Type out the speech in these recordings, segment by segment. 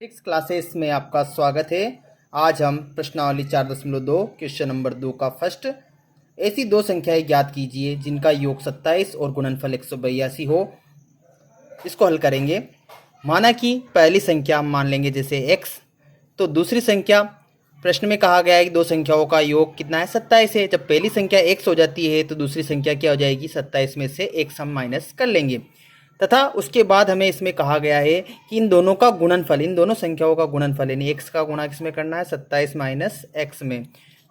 Six classes में आपका स्वागत है। आज हम प्रश्नावली 4.2 क्वेश्चन नंबर 2 का फर्स्ट, ऐसी दो संख्याएं ज्ञात कीजिए जिनका योग 27 और गुणनफल 182 हो, इसको हल करेंगे। माना कि पहली संख्या हम मान लेंगे जैसे x, तो दूसरी संख्या प्रश्न में कहा गया है कि दो संख्याओं का योग कितना है, 27 है। जब पहली संख्या x हो जाती है तो दूसरी संख्या क्या हो जाएगी, 27 में से x हम माइनस कर लेंगे। तथा उसके बाद हमें इसमें कहा गया है कि इन दोनों का गुणनफल, इन दोनों संख्याओं का गुणनफल यानी x का गुणा किसमें करना है, 27 माइनस x में।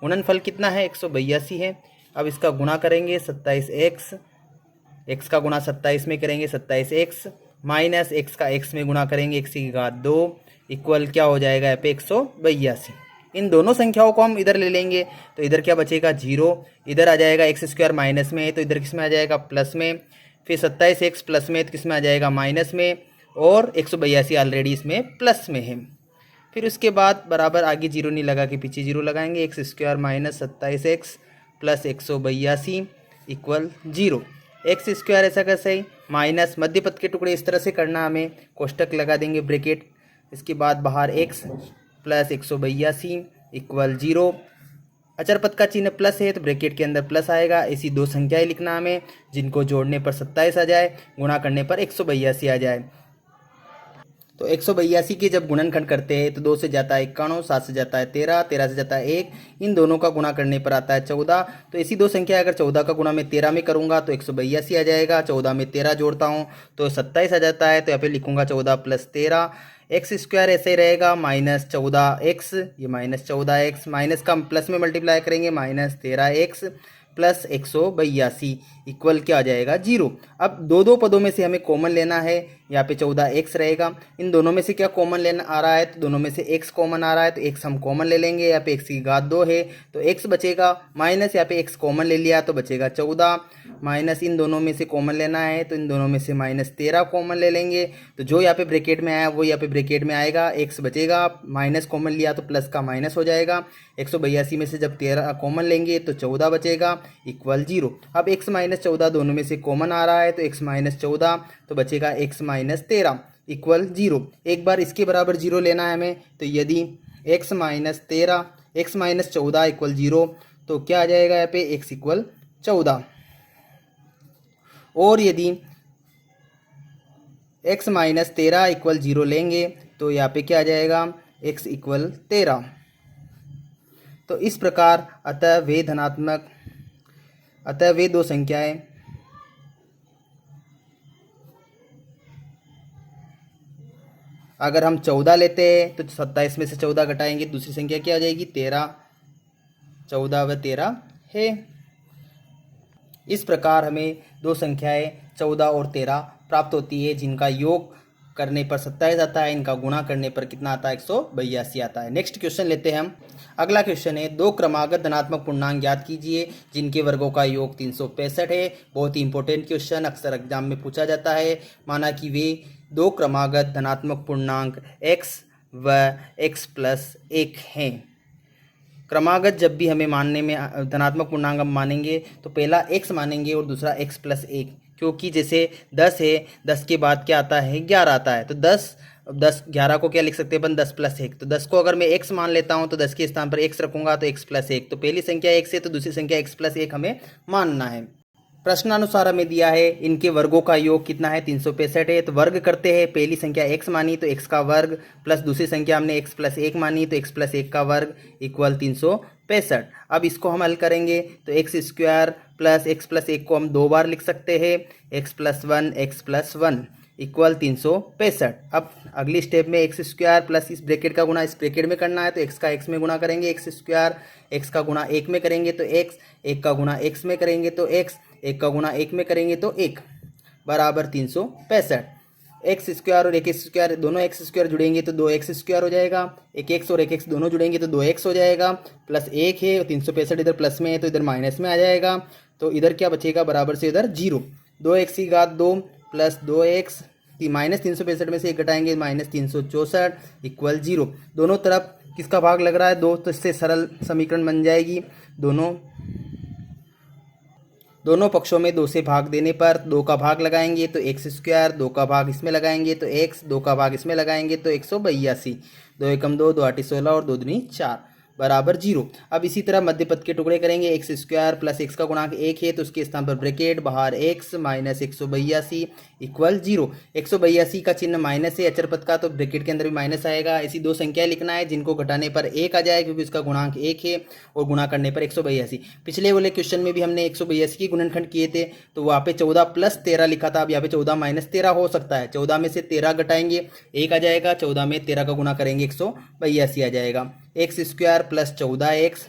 गुणनफल कितना है, 182 है। अब इसका गुणा करेंगे 27x, x का गुणा 27 में करेंगे 27x माइनस x का x में गुणा करेंगे x की घात 2 इक्वल क्या हो जाएगा यहाँ पे 182। इन दोनों संख्याओं को हम इधर ले लेंगे तो इधर क्या बचेगा 0, इधर आ जाएगा एक्स स्क्वायर माइनस में है तो इधर किस में आ जाएगा प्लस में, फिर 27x प्लस में तो किस में आ जाएगा माइनस में, और 182 ऑलरेडी इसमें प्लस में है। फिर उसके बाद बराबर आगे जीरो नहीं लगा के पीछे जीरो लगाएंगे, x square minus 27x plus 182 equal 0। X square ऐसा कैसे ही माइनस मध्य पद के टुकड़े इस तरह से करना, हमें कोष्टक लगा देंगे ब्रैकेट, इसके बाद बाहर x प्लस 182 इक्वल 0। अचर पद का चिन्ह प्लस है तो ब्रैकेट के अंदर प्लस आएगा। ऐसी दो संख्याएं लिखना हमें जिनको जोड़ने पर 27 आ जाए, गुणा करने पर 182 आ जाए। तो 182 के जब गुणनखंड करते हैं तो 2 से जाता है 91, 7 से जाता है 13, 13 से जाता है 1, इन दोनों का गुणा करने पर आता है 14। तो ऐसी दो संख्या अगर 14 का गुणा मैं 13 में करूंगा तो 182 आ जाएगा। 14 में 13 जोड़ता हूं तो 27 आ जाता है। तो यहाँ पे लिखूंगा 14 प्लस 13, एक्स स्क्वायर ऐसे ही रहेगा माइनस 14x, ये माइनस 14x, माइनस का प्लस में मल्टीप्लाई करेंगे माइनस 13x प्लस 182 इक्वल क्या आ जाएगा 0। अब दो दो पदों में से हमें कॉमन लेना है, यहाँ पे 14x रहेगा। इन दोनों में से क्या कॉमन लेना आ रहा है, तो दोनों में से x कॉमन आ रहा है तो x हम कॉमन ले लेंगे। यहाँ पे x की घात 2 है तो x बचेगा, माइनस यहाँ पे x कॉमन ले लिया तो बचेगा 14, माइनस इन दोनों में से कॉमन लेना है तो इन दोनों में से माइनस 13 कॉमन ले लेंगे। तो जो यहाँ पे ब्रैकेट में आया वो यहाँ पे ब्रैकेट में आएगा, x बचेगा, माइनस कॉमन लिया तो प्लस का माइनस हो जाएगा। 182 में से जब 13 कॉमन लेंगे तो 14 बचेगा इक्वल 0। अब x माइनस 14 दोनों में से कॉमन आ रहा है तो x माइनस 14 तो बचेगा x माइनस 13 इक्वल 0। एक बार इसके बराबर 0 लेना है हमें, तो यदि x minus 13 x minus 14 equal 0 तो क्या आ जाएगा यहाँ पे x इक्वल 14। और यदि x माइनस 13 इक्वल 0 लेंगे तो यहाँ पे क्या आ जाएगा x इक्वल 13। तो इस प्रकार अतः वे दो संख्याएं अगर हम 14 लेते हैं तो 27 में से 14 घटाएंगे, दूसरी संख्या क्या आ जाएगी 13, 14 व 13 है। इस प्रकार हमें दो संख्याएं 14 और 13 प्राप्त होती है जिनका योग करने पर 27 आता है, इनका गुणा करने पर कितना आता है 182 आता है। नेक्स्ट क्वेश्चन लेते हैं हम। अगला क्वेश्चन है, दो क्रमागत धनात्मक पूर्णांक ज्ञात कीजिए जिनके वर्गों का योग 365 है। बहुत ही इंपॉर्टेंट क्वेश्चन, अक्सर एग्जाम में पूछा जाता है। माना कि वे दो क्रमागत धनात्मक पूर्णांक x व x प्लस 1 हैं। क्रमागत जब भी हमें मानने में धनात्मक पूर्णांक हम मानेंगे तो पहला x मानेंगे और दूसरा x प्लस 1, क्योंकि जैसे 10 है, 10 के बाद क्या आता है 11 आता है, तो 10 11 को क्या लिख सकते हैं अपन 10 प्लस 1। तो 10 को अगर मैं x मान लेता हूं तो 10 के स्थान पर x रखूंगा तो x प्लस 1। तो पहली संख्या x है तो दूसरी संख्या x प्लस 1 हमें मानना है। प्रश्नानुसार हमें दिया है इनके वर्गों का योग कितना है 365 है। तो वर्ग करते हैं, पहली संख्या x मानी तो x का वर्ग प्लस दूसरी संख्या हमने x प्लस 1 मानी तो x प्लस 1 का वर्ग इक्वल 365। अब इसको हम हल करेंगे तो x square plus x plus 1 को हम दो बार लिख सकते हैं, x प्लस 1 इक्वल 365। अब अगली स्टेप में एक्स स्क्वायर प्लस इस ब्रैकेट का गुणा इस ब्रैकेट में करना है तो x का x में गुणा करेंगे एक्स स्क्वायर, x का गुणा 1 में करेंगे तो x, 1 का गुणा x में करेंगे तो x, 1 का गुणा 1 में करेंगे तो 1 बराबर 365। एक्स स्क्वायर और एक स्क्वायर दोनों एक्स स्क्वायर जुड़ेंगे तो 2x स्क्वायर हो जाएगा, एक एक्स और एक एक्स दोनों जुड़ेंगे तो 2x हो जाएगा, प्लस 1 है 365 इधर प्लस में है तो इधर माइनस में आ जाएगा। तो इधर क्या बचेगा बराबर से इधर 0, 2x की घात 2 प्लस 2x माइनस 365 में से 1 घटाएंगे माइनस 364 इक्वल 0। दोनों तरफ किसका भाग लग रहा है 2, तो इससे सरल समीकरण बन जाएगी। दोनों दोनों पक्षों में 2 से भाग देने पर 2 का भाग लगाएंगे तो एक्स स्क्वायर, 2 का भाग इसमें लगाएंगे तो एक्स, 2 का भाग इसमें लगाएंगे तो 182, 2 एकम 2, 2 आठी 16 और 2 दूनी 4 बराबर 0। अब इसी तरह मध्य पद के टुकड़े करेंगे। एक्स स्क्वायर प्लस एक्स का गुणांक 1 है तो उसके स्थान पर ब्रैकेट बाहर एक्स माइनस 182 इक्वल 0। 182 का चिन्ह माइनस है अचर पद का, तो ब्रैकेट के अंदर भी माइनस आएगा। ऐसी दो संख्याएं लिखना है जिनको घटाने पर 1 आ जाए क्योंकि उसका गुणांक 1 है और गुणा करने पर 182। पिछले वाले क्वेश्चन में भी हमने 182 की गुणनखंड किए थे तो वहाँ पे 14 प्लस 13 लिखा था। अब यहाँ पे 14 माइनस 13 हो सकता है। 14 में से 13 घटाएंगे 1 आ जाएगा, 14 में 13 का गुणा करेंगे 182 आ जाएगा। X square plus 14x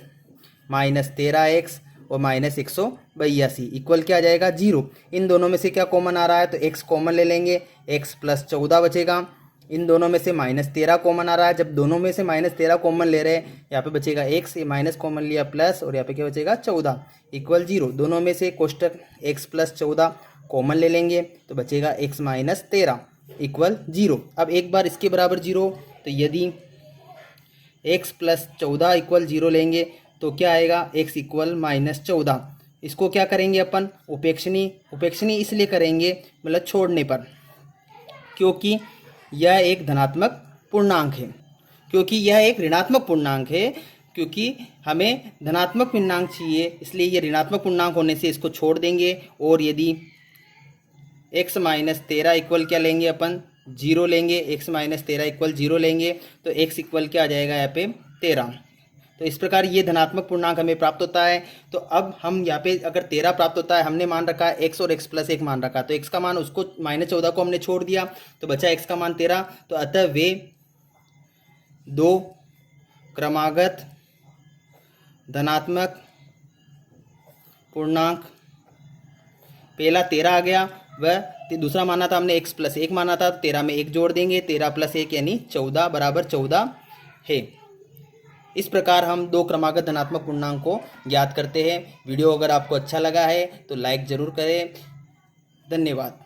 minus 13x और माइनस 182 इक्वल क्या आ जाएगा 0। इन दोनों में से क्या कॉमन आ रहा है तो x कॉमन ले लेंगे, x प्लस 14 बचेगा। इन दोनों में से माइनस 13 कॉमन आ रहा है, जब दोनों में से माइनस 13 कॉमन ले रहे हैं यहाँ पे बचेगा x, ये माइनस कॉमन लिया प्लस और यहाँ पे क्या बचेगा 14 इक्वल 0। दोनों में से कोष्टक x प्लस 14 कॉमन ले लेंगे तो बचेगा x माइनस 13 इक्वल 0। अब एक बार इसके बराबर 0 तो यदि x प्लस 14 इक्वल 0 लेंगे तो क्या आएगा x इक्वल माइनस 14। इसको क्या करेंगे अपन उपेक्षणीय इसलिए करेंगे मतलब छोड़ने पर, क्योंकि यह एक धनात्मक पूर्णांक है, क्योंकि यह एक ऋणात्मक पूर्णांक है, क्योंकि हमें धनात्मक पूर्णांक चाहिए इसलिए ये ऋणात्मक पूर्णांक होने से इसको छोड़ देंगे। और यदि x माइनस 13 इक्वल क्या लेंगे अपन 0 लेंगे, x माइनस 13 इक्वल 0 लेंगे तो x इक्वल क्या आ जाएगा यहाँ पे 13। तो इस प्रकार ये धनात्मक पूर्णांक हमें प्राप्त होता है। तो अब हम यहाँ पे अगर 13 प्राप्त होता है, हमने मान रखा है x और x प्लस 1 मान रखा, तो x का मान उसको माइनस 14 को हमने छोड़ दिया तो बचा x का मान 13। तो अतः वे दो क्रमागत धनात्मक पूर्णांक, पहला 13 आ गया, वह दूसरा माना था हमने x प्लस 1 माना था, 13 में 1 जोड़ देंगे, 13 प्लस 1 यानी 14 बराबर 14 है। इस प्रकार हम दो क्रमागत धनात्मक पूर्णांक को ज्ञात करते हैं। वीडियो अगर आपको अच्छा लगा है तो लाइक ज़रूर करें। धन्यवाद।